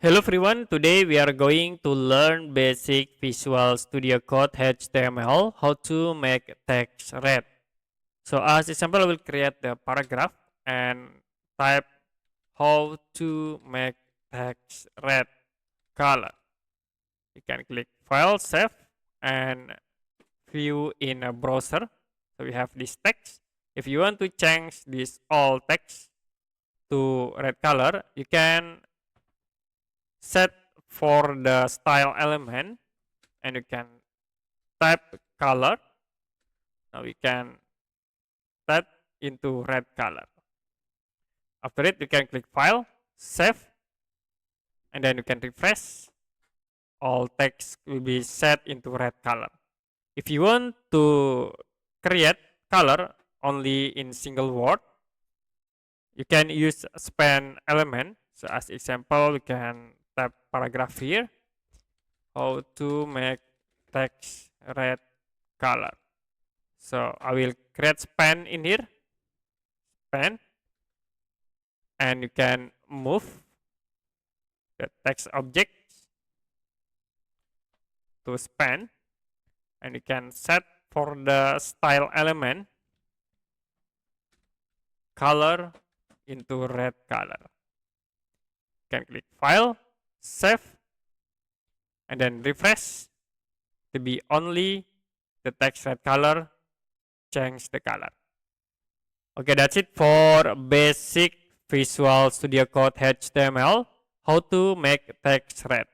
Hello everyone, today we are going to learn basic Visual Studio Code HTML, how to make text red. So as example, I will create the paragraph and type how to make text red color. You can click File, Save, and view in a browser. So we have this text. If you want to change this all text to red color, you can set for the style element and you can type color. Now we can type into red color. After it, you can click File, Save, and then you can refresh. All text will be set into red color. If you want to create color only in single word, you can use span element. So as example, we can type paragraph here. How to make text red color. So I will create span in here, span, and you can move the text object to span, and you can set for the style element color into red color. You can click File, Save, and then refresh to be only the text red color. Change the color. Okay, that's it for basic Visual Studio Code HTML, how to make text red.